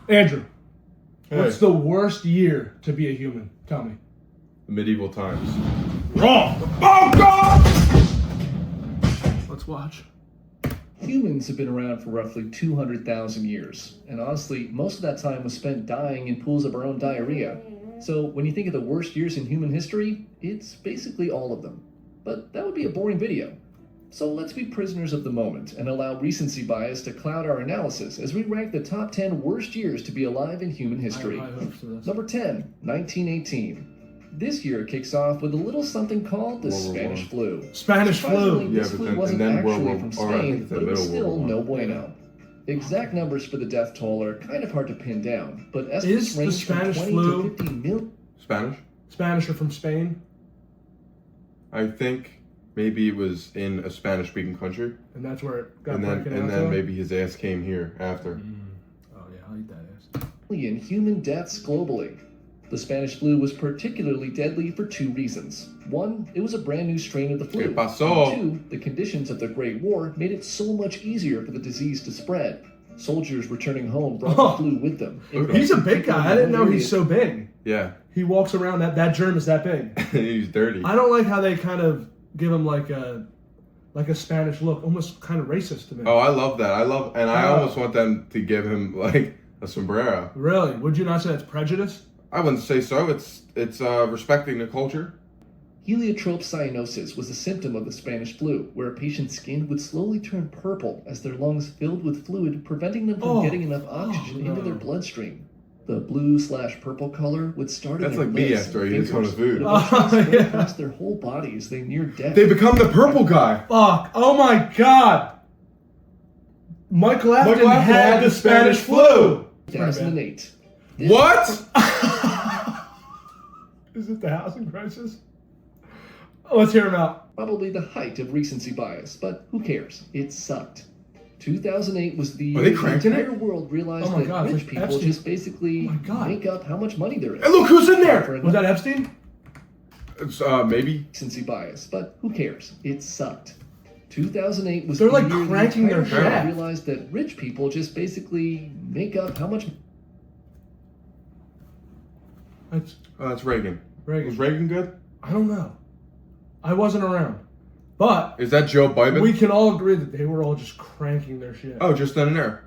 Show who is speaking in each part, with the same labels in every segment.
Speaker 1: Andrew,
Speaker 2: Hey.
Speaker 1: what's the worst year to be a human? Tell me.
Speaker 2: Medieval times.
Speaker 1: Wrong. Oh, God! Let's watch.
Speaker 3: Humans have been around for roughly 200,000 years, and honestly, most of that time was spent dying in pools of our own diarrhea. So when you think of the worst years in human history, it's basically all of them. But that would be a boring video. So let's be prisoners of the moment and allow recency bias to cloud our analysis as we rank the top 10 worst years to be alive in human history.
Speaker 1: I hope for this.
Speaker 3: Number 10, 1918. This year kicks off with a little something called the
Speaker 2: World War
Speaker 3: Spanish
Speaker 2: One.
Speaker 3: flu.
Speaker 1: Spanish
Speaker 3: Surprisingly,
Speaker 1: flu.
Speaker 3: this
Speaker 2: Yeah, but
Speaker 3: flu
Speaker 2: then-
Speaker 3: wasn't
Speaker 2: and then
Speaker 3: actually
Speaker 2: World
Speaker 3: from
Speaker 2: War- or I think
Speaker 3: Spain,
Speaker 2: it's the
Speaker 3: but it was
Speaker 2: middle
Speaker 3: still
Speaker 2: World War.
Speaker 3: no bueno. Exact numbers for the death toll are kind of hard to pin down, but
Speaker 1: Is
Speaker 3: estimates
Speaker 1: the
Speaker 3: range from
Speaker 1: Spanish
Speaker 3: 20
Speaker 1: flu-
Speaker 3: to 50 million.
Speaker 2: Spanish?
Speaker 1: Spanish are from Spain,
Speaker 2: I think maybe it was in a Spanish-speaking country,
Speaker 1: and that's where it got
Speaker 2: and then
Speaker 1: broken out.
Speaker 2: then maybe his ass came here after.
Speaker 1: Oh yeah, I'll eat that ass.
Speaker 3: Human deaths globally. The Spanish flu was particularly deadly for two reasons. One, it was a brand new strain of the flu.
Speaker 2: ¿Qué pasó?
Speaker 3: And two, the conditions of the Great War made it so much easier for the disease to spread. Soldiers returning home brought
Speaker 1: Oh.
Speaker 3: the flu with them.
Speaker 1: He's a big guy. I didn't know he's so big.
Speaker 2: Yeah,
Speaker 1: He walks around. That germ is that big.
Speaker 2: he's dirty.
Speaker 1: I don't like how they kind of give him like a Spanish look, almost kind of racist to me.
Speaker 2: Oh, I love that. I
Speaker 1: Oh.
Speaker 2: almost want them to give him like a sombrero.
Speaker 1: Really? Would you not say it's prejudice?
Speaker 2: I wouldn't say so. It's respecting the culture.
Speaker 3: Heliotrope cyanosis was a symptom of the Spanish flu, where a patient's skin would slowly turn purple as their lungs filled with fluid, preventing them from
Speaker 1: Oh.
Speaker 3: getting enough oxygen into their bloodstream. The blue/purple color would start in
Speaker 2: That's
Speaker 3: their
Speaker 2: like me
Speaker 3: lips
Speaker 2: after
Speaker 3: and
Speaker 2: I eat a ton
Speaker 3: fingers,
Speaker 2: of food.
Speaker 3: but eventually
Speaker 1: Oh,
Speaker 3: spread
Speaker 1: yeah.
Speaker 3: across their whole body as they near death.
Speaker 2: They become the purple guy.
Speaker 1: Fuck! Oh my God! Michael Afton had the Spanish flu.
Speaker 3: 2008.
Speaker 2: What?
Speaker 1: Is it the housing crisis? Oh, let's hear him out.
Speaker 3: Probably the height of recency bias, but who cares? It sucked. 2008 was the
Speaker 2: Are
Speaker 3: year
Speaker 2: they
Speaker 3: the
Speaker 2: cranking it?
Speaker 3: entire world realized
Speaker 1: Oh my
Speaker 3: that
Speaker 1: God, it's
Speaker 3: rich
Speaker 1: like
Speaker 3: people
Speaker 1: Epstein.
Speaker 3: just basically
Speaker 1: Oh my God.
Speaker 3: make up how much money there is.
Speaker 2: Hey, look who's in
Speaker 3: For
Speaker 2: there.
Speaker 1: Was that Epstein?
Speaker 2: It's maybe.
Speaker 3: Recency bias, but who cares? It sucked. 2008 was
Speaker 1: They're
Speaker 3: the
Speaker 1: like
Speaker 3: year
Speaker 1: cranking
Speaker 3: the
Speaker 1: their
Speaker 3: entire world
Speaker 1: shaft.
Speaker 3: realized that rich people just basically make up how much.
Speaker 1: That's
Speaker 2: That's Reagan.
Speaker 1: Reagan.
Speaker 2: Was Reagan good?
Speaker 1: I don't know. I wasn't around. But
Speaker 2: Is that Joe Biden?
Speaker 1: we can all agree that they were all just cranking their shit.
Speaker 2: Oh, just then and there.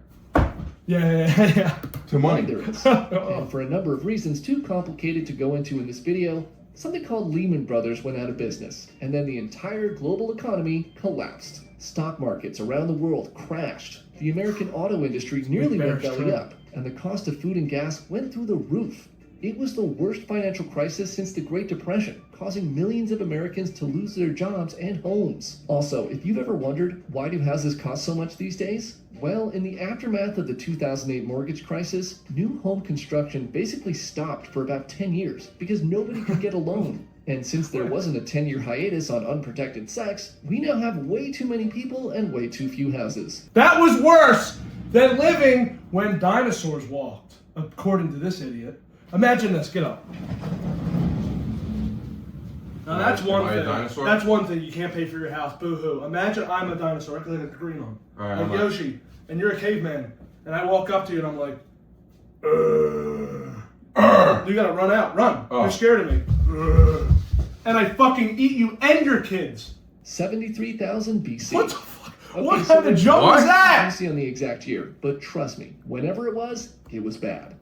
Speaker 1: Yeah.
Speaker 2: To
Speaker 3: money
Speaker 2: money.
Speaker 3: there is. And for a number of reasons too complicated to go into in this video, something called Lehman Brothers went out of business, and then the entire global economy collapsed. Stock markets around the world crashed. The American auto industry nearly went
Speaker 1: bearish
Speaker 3: belly
Speaker 1: trend.
Speaker 3: up, and the cost of food and gas went through the roof. It was the worst financial crisis since the Great Depression, causing millions of Americans to lose their jobs and homes. Also, if you've ever wondered why do houses cost so much these days, well, in the aftermath of the 2008 mortgage crisis, new home construction basically stopped for about 10 years because nobody could get a loan. And since there wasn't a 10-year hiatus on unprotected sex, we now have way too many people and way too few houses.
Speaker 1: That was worse than living when dinosaurs walked, according to this idiot. Imagine this. Get up. Now that's one
Speaker 2: Am I a
Speaker 1: thing.
Speaker 2: dinosaur?
Speaker 1: That's one thing. You can't pay for your house. Boo-hoo. Imagine I'm a dinosaur. I could have a green on.
Speaker 2: All right,
Speaker 1: like
Speaker 2: I'm not-
Speaker 1: Yoshi. And you're a caveman. And I walk up to you and I'm like, you gotta run out. Run.
Speaker 2: Oh.
Speaker 1: You're scared of me. And I fucking eat you and your kids.
Speaker 3: 73,000 BC.
Speaker 1: What the fuck?
Speaker 3: Okay,
Speaker 1: What
Speaker 3: so
Speaker 1: kind of jump
Speaker 2: What?
Speaker 1: was that?
Speaker 3: See on the exact year, but trust me, whenever it was bad.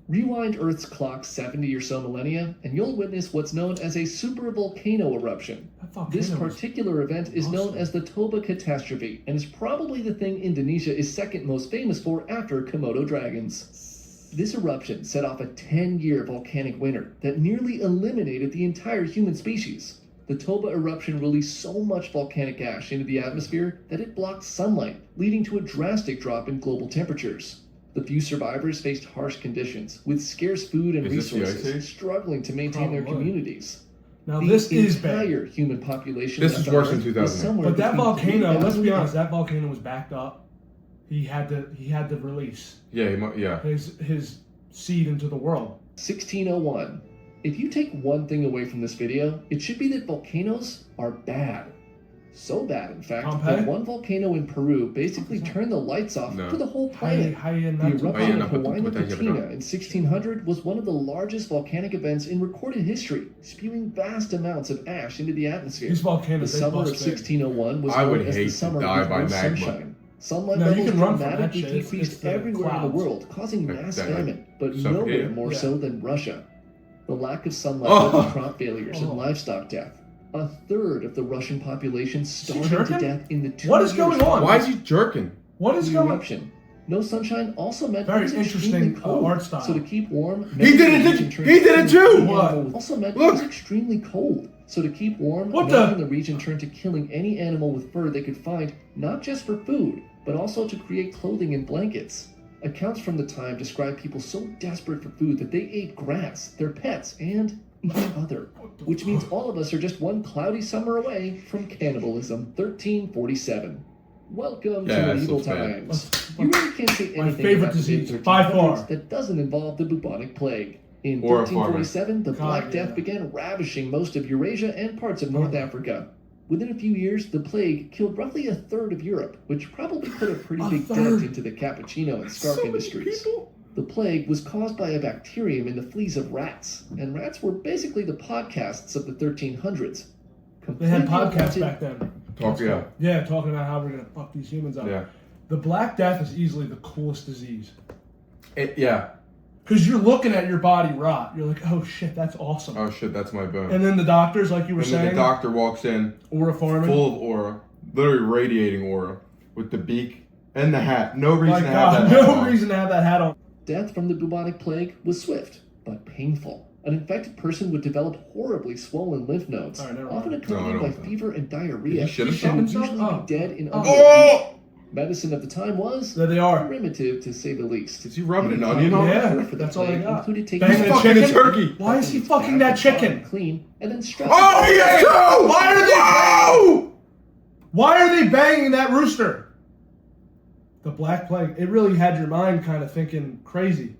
Speaker 3: Rewind Earth's clock 70 or so millennia, and you'll witness what's known as a supervolcano eruption.
Speaker 1: That volcano
Speaker 3: This
Speaker 1: was
Speaker 3: particular event is known
Speaker 1: awesome.
Speaker 3: as the Toba catastrophe, and is probably the thing Indonesia is second most famous for after Komodo dragons. This eruption set off a 10-year volcanic winter that nearly eliminated the entire human species. The Toba eruption released so much volcanic ash into the atmosphere that it blocked sunlight, leading to a drastic drop in global temperatures. The few survivors faced harsh conditions, with scarce food and
Speaker 2: Is this the Ice
Speaker 3: resources,
Speaker 2: Age?
Speaker 3: struggling to maintain their
Speaker 1: Probably.
Speaker 3: communities.
Speaker 1: Now
Speaker 3: The
Speaker 1: this is bad.
Speaker 3: entire human population.
Speaker 2: This
Speaker 3: left
Speaker 2: is
Speaker 3: on
Speaker 2: worse than
Speaker 3: Earth was
Speaker 2: 2008.
Speaker 3: somewhere
Speaker 1: But that
Speaker 3: between
Speaker 1: volcano, let's
Speaker 3: 3,000
Speaker 1: be honest, that volcano was backed up. He had to release
Speaker 2: Yeah, yeah.
Speaker 1: his seed into the world.
Speaker 3: 1601. If you take one thing away from this video, it should be that volcanoes are bad. So bad, in fact,
Speaker 1: Pompeii?
Speaker 3: that one volcano in Peru basically turned the lights off
Speaker 2: No.
Speaker 3: for the whole
Speaker 1: How you,
Speaker 3: planet.
Speaker 1: how you
Speaker 3: The
Speaker 1: not
Speaker 3: eruption
Speaker 2: no,
Speaker 3: of
Speaker 2: but
Speaker 3: Huayna
Speaker 2: what the heck
Speaker 3: Patina
Speaker 2: happened?
Speaker 3: in 1600 was one of the largest volcanic events in recorded history, spewing vast amounts of ash into the atmosphere.
Speaker 1: These
Speaker 3: The
Speaker 1: volcanoes, they
Speaker 3: summer of
Speaker 1: bust big.
Speaker 3: 1601 was
Speaker 2: I would
Speaker 3: known as
Speaker 2: hate
Speaker 3: the
Speaker 2: to
Speaker 3: summer
Speaker 2: die
Speaker 3: with
Speaker 2: by
Speaker 3: no
Speaker 2: magma.
Speaker 3: sunshine. Sunlight
Speaker 1: No, you
Speaker 3: levels
Speaker 1: can run from that
Speaker 3: dramatically
Speaker 1: shit. It's
Speaker 3: decreased
Speaker 1: the
Speaker 3: everywhere in the
Speaker 1: clouds.
Speaker 3: world, causing
Speaker 2: Like
Speaker 3: mass
Speaker 2: that, like,
Speaker 3: famine, but
Speaker 2: suffocating?
Speaker 3: nowhere more
Speaker 1: Yeah.
Speaker 3: so than Russia. The lack of sunlight
Speaker 2: Oh.
Speaker 3: led to crop failures
Speaker 1: Oh.
Speaker 3: and livestock death. A third of the Russian population
Speaker 1: he
Speaker 3: starved to
Speaker 1: jerking?
Speaker 3: death in the 2
Speaker 1: What is
Speaker 3: years
Speaker 1: going on?
Speaker 3: following
Speaker 2: Why is he jerking?
Speaker 1: What is
Speaker 3: the
Speaker 1: going on?
Speaker 3: eruption. No sunshine also meant
Speaker 1: Very
Speaker 3: it was
Speaker 1: interesting,
Speaker 3: extremely cold.
Speaker 1: art style.
Speaker 3: So to keep warm,
Speaker 2: He did it! He did it too!
Speaker 1: What?
Speaker 3: Also meant
Speaker 2: Look.
Speaker 3: it was extremely cold. So to keep warm,
Speaker 1: What
Speaker 3: many
Speaker 1: the-
Speaker 3: in the region turned to killing any animal with fur they could find, not just for food, but also to create clothing and blankets. Accounts from the time describe people so desperate for food that they ate grass, their pets, and each other. Which means all of us are just one cloudy summer away from cannibalism. 1347. Welcome
Speaker 2: Yeah,
Speaker 3: to medieval
Speaker 2: that's bad.
Speaker 3: times. You really can't say
Speaker 1: My
Speaker 3: anything
Speaker 1: favorite
Speaker 3: about the
Speaker 1: disease,
Speaker 3: mid-1300s
Speaker 1: by far.
Speaker 3: that doesn't involve the bubonic plague. In
Speaker 2: Or a
Speaker 3: 1347, the
Speaker 1: God,
Speaker 3: Black
Speaker 1: yeah.
Speaker 3: Death began ravishing most of Eurasia and parts of North Africa. Within a few years, the plague killed roughly a third of Europe, which probably put a pretty
Speaker 1: A
Speaker 3: big
Speaker 1: third?
Speaker 3: dent into the cappuccino and scarf
Speaker 1: So many
Speaker 3: industries.
Speaker 1: people?
Speaker 3: The plague was caused by a bacterium in the fleas of rats, and rats were basically the podcasts of the 1300s.
Speaker 1: They had
Speaker 3: Completely
Speaker 1: podcasts
Speaker 3: unwanted-
Speaker 1: back then.
Speaker 2: Talk, yeah.
Speaker 1: Yeah, talking about how we're gonna fuck these humans up.
Speaker 2: Yeah.
Speaker 1: The Black Death is easily the coolest disease.
Speaker 2: Yeah.
Speaker 1: Because you're looking at your body rot. You're like, oh shit, that's awesome.
Speaker 2: Oh shit, that's my bone.
Speaker 1: And then the doctors, like you were
Speaker 2: And then
Speaker 1: saying,
Speaker 2: the doctor walks in,
Speaker 1: Aura Farming.
Speaker 2: full of aura, literally radiating aura, with the beak and the hat. No reason
Speaker 1: My
Speaker 2: to have
Speaker 1: God,
Speaker 2: that hat
Speaker 1: no
Speaker 2: on.
Speaker 1: reason to have that hat on.
Speaker 3: Death from the bubonic plague was swift, but painful. An infected person would develop horribly swollen lymph nodes,
Speaker 1: All right, never
Speaker 3: often
Speaker 1: mind.
Speaker 3: accompanied
Speaker 2: No, I
Speaker 3: by
Speaker 2: don't.
Speaker 3: fever and diarrhea,
Speaker 2: Did he shit
Speaker 3: and
Speaker 2: himself?
Speaker 3: would
Speaker 1: Himself?
Speaker 3: usually
Speaker 1: Oh.
Speaker 3: be dead in
Speaker 1: Oh.
Speaker 3: under
Speaker 2: Oh!
Speaker 3: Medicine of the time was
Speaker 1: There they are.
Speaker 3: primitive, to say the least.
Speaker 2: Is he rubbing an
Speaker 3: The
Speaker 2: onion on
Speaker 1: Yeah,
Speaker 3: cure for the
Speaker 1: that's all I
Speaker 3: plague
Speaker 1: got.
Speaker 3: included taking
Speaker 1: Banging
Speaker 2: He's
Speaker 1: a
Speaker 2: fucking
Speaker 1: chicken?
Speaker 2: a turkey!
Speaker 1: Why is he
Speaker 3: its
Speaker 1: fucking
Speaker 3: back
Speaker 1: that
Speaker 3: and bottom
Speaker 1: chicken?
Speaker 3: clean, and then strapping
Speaker 2: Oh, he is too!
Speaker 1: Why are they-
Speaker 2: Whoa!
Speaker 1: Why are they banging that rooster? The Black Plague. It really had your mind kind of thinking crazy.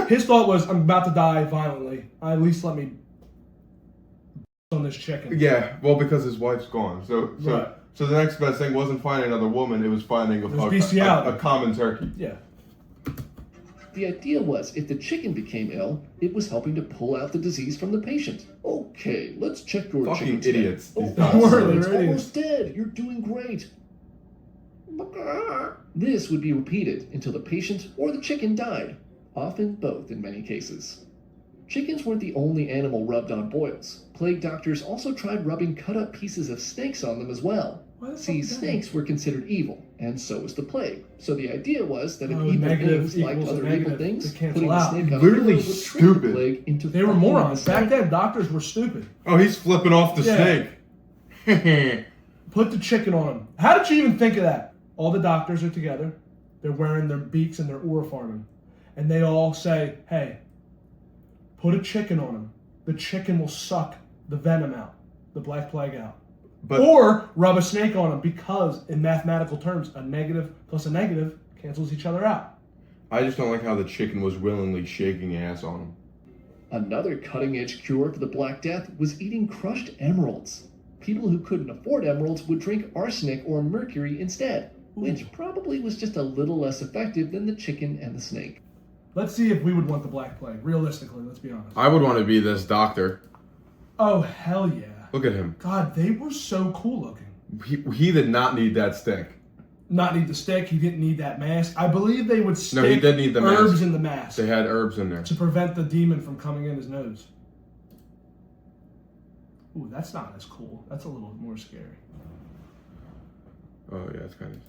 Speaker 1: His thought was, I'm about to die violently. At least let me on this chicken.
Speaker 2: Yeah, well, because his wife's gone. So
Speaker 1: Right.
Speaker 2: the next best thing wasn't finding another woman, it was finding
Speaker 1: was bestiality.
Speaker 2: a common turkey.
Speaker 1: Yeah.
Speaker 3: The idea was if the chicken became ill, it was helping to pull out the disease from the patient. Okay, let's check your
Speaker 2: Fucking
Speaker 3: chicken today.
Speaker 2: idiots.
Speaker 3: Oh,
Speaker 2: These
Speaker 1: Don't
Speaker 3: awesome,
Speaker 1: worry,
Speaker 3: it's
Speaker 1: they're idiots.
Speaker 3: almost dead. You're doing great. This would be repeated until the patient or the chicken died, often both in many cases. Chickens weren't the only animal rubbed on boils. Plague doctors also tried rubbing cut-up pieces of snakes on them as well.
Speaker 1: Why the
Speaker 3: See,
Speaker 1: fuck is that?
Speaker 3: snakes were considered evil, and so was the plague. So the idea was that if
Speaker 1: Oh,
Speaker 3: evil
Speaker 1: negative
Speaker 3: things liked
Speaker 1: equals a
Speaker 3: other
Speaker 1: negative.
Speaker 3: evil things,
Speaker 1: They cancel
Speaker 3: putting the
Speaker 1: out.
Speaker 3: snake on
Speaker 2: Literally
Speaker 3: a boil would trick the
Speaker 2: stupid.
Speaker 3: plague into
Speaker 1: They were
Speaker 3: following
Speaker 1: morons.
Speaker 3: the
Speaker 1: Back
Speaker 3: snake.
Speaker 1: then, doctors were stupid.
Speaker 2: Oh, he's flipping off the
Speaker 1: Yeah.
Speaker 2: snake.
Speaker 1: Put the chicken on him. How did you even think of that? All the doctors are together. They're wearing their beaks and their aura farming. And they all say, hey, put a chicken on him. The chicken will suck the venom out, the Black Plague out.
Speaker 2: But
Speaker 1: Or rub a snake on him because, in mathematical terms, a negative plus a negative cancels each other out.
Speaker 2: I just don't like how the chicken was willingly shaking ass on him.
Speaker 3: Another cutting-edge cure for the Black Death was eating crushed emeralds. People who couldn't afford emeralds would drink arsenic or mercury instead, which probably was just a little less effective than the chicken and the snake.
Speaker 1: Let's see if we would want the Black Plague. Realistically, let's be honest.
Speaker 2: I would want to be this doctor.
Speaker 1: Oh, hell yeah.
Speaker 2: Look at him.
Speaker 1: God, they were so cool looking.
Speaker 2: He did not need that stick.
Speaker 1: Not need the stick. He didn't need that mask. I believe they would stick
Speaker 2: No, he did need the
Speaker 1: herbs
Speaker 2: mask.
Speaker 1: in the mask
Speaker 2: They had herbs in there.
Speaker 1: to prevent the demon from coming in his nose. Ooh, that's not as cool. That's a little more scary.
Speaker 2: Oh yeah, it's kind of.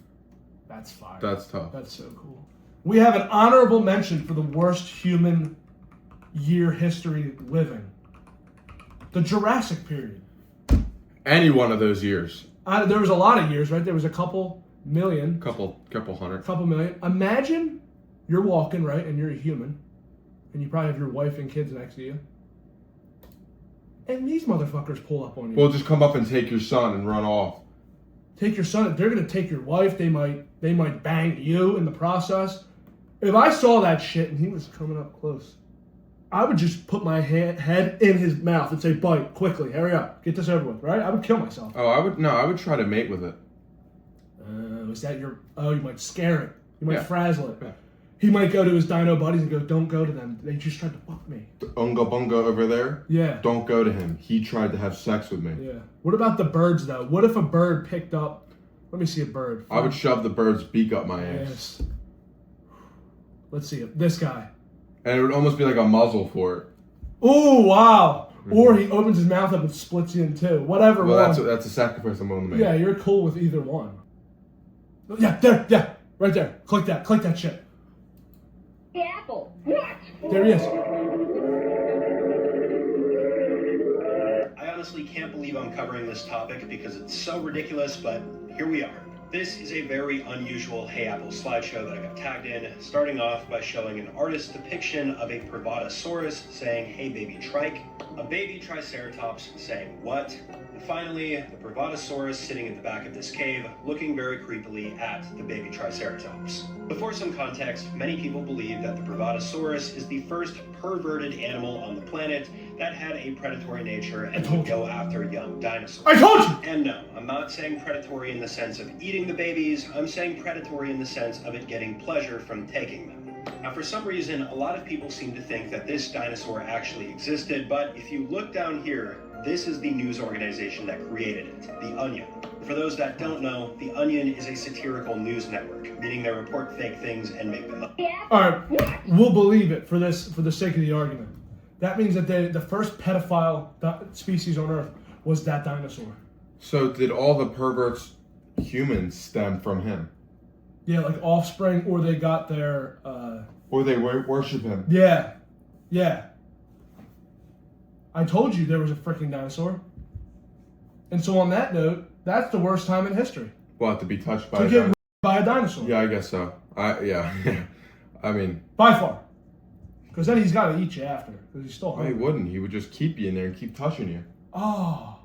Speaker 1: That's fire.
Speaker 2: That's tough.
Speaker 1: That's so cool. We have an honorable mention for the worst human year history living. The Jurassic period.
Speaker 2: Any one of those years.
Speaker 1: There was a lot of years, right? There was a couple million.
Speaker 2: Couple hundred.
Speaker 1: Couple million. Imagine you're walking, right, and you're a human, and you probably have your wife and kids next to you, and these motherfuckers pull up on you.
Speaker 2: Well, just come up and take your son and run off.
Speaker 1: Take your son. They're gonna take your wife. They might bang you in the process. If I saw that shit and he was coming up close, I would just put my head in his mouth and say, "Bite quickly, hurry up, get this over with." Right? I would kill myself.
Speaker 2: Oh, I would try to mate with it.
Speaker 1: Is that your? Oh, you might scare it. You might
Speaker 2: Yeah.
Speaker 1: frazzle it.
Speaker 2: Yeah.
Speaker 1: He might go to his dino buddies and go, "Don't go to them. They just tried to fuck me."
Speaker 2: The Unga Bunga over there.
Speaker 1: Yeah.
Speaker 2: Don't go to him. He tried to have sex with me.
Speaker 1: Yeah. What about the birds though? What if a bird picked up? Let me see a bird.
Speaker 2: I would shove the bird's beak up my ass.
Speaker 1: Yes. Let's see it. This guy.
Speaker 2: And it would almost be like a muzzle for it.
Speaker 1: Oh wow! Or he opens his mouth up and splits you in two. Whatever.
Speaker 2: Well,
Speaker 1: one.
Speaker 2: that's a sacrifice I'm willing to make.
Speaker 1: Yeah, you're cool with either one. Yeah, there, yeah, right there. Click that shit.
Speaker 4: The apple. What?
Speaker 1: There he is.
Speaker 5: I honestly can't believe I'm covering this topic because it's so ridiculous, but here we are. This is a very unusual Hey Apple slideshow that I got tagged in, starting off by showing an artist's depiction of a Privatosaurus saying, "Hey baby trike," a baby Triceratops saying, "What?" and finally, the Privatosaurus sitting at the back of this cave, looking very creepily at the baby Triceratops. Before some context, many people believe that the Privatosaurus is the first perverted animal on the planet that had a predatory nature and would go after young dinosaurs.
Speaker 1: I told you.
Speaker 5: And no, I'm not saying predatory in the sense of eating the babies, I'm saying predatory in the sense of it getting pleasure from taking them. Now, for some reason, a lot of people seem to think that this dinosaur actually existed, but if you look down here, this is the news organization that created it, The Onion. For those that don't know, The Onion is a satirical news network, meaning they report fake things and make them up.
Speaker 1: All right, we'll believe it for the sake of the argument. That means that the first pedophile species on Earth was that dinosaur.
Speaker 2: So did all the perverts humans stem from him?
Speaker 1: Yeah, like offspring, or they got their.
Speaker 2: Or they worship him?
Speaker 1: Yeah. I told you there was a freaking dinosaur. And so on that note, that's the worst time in history
Speaker 2: Well, to be touched by
Speaker 1: to
Speaker 2: a
Speaker 1: get
Speaker 2: dinosaur.
Speaker 1: raped by a dinosaur.
Speaker 2: Yeah, I guess so. Yeah. I mean,
Speaker 1: By far. Because then he's got to eat you after. Because he's still
Speaker 2: why he
Speaker 1: hungry.
Speaker 2: wouldn't? He would just keep you in there and keep touching you.
Speaker 1: Oh.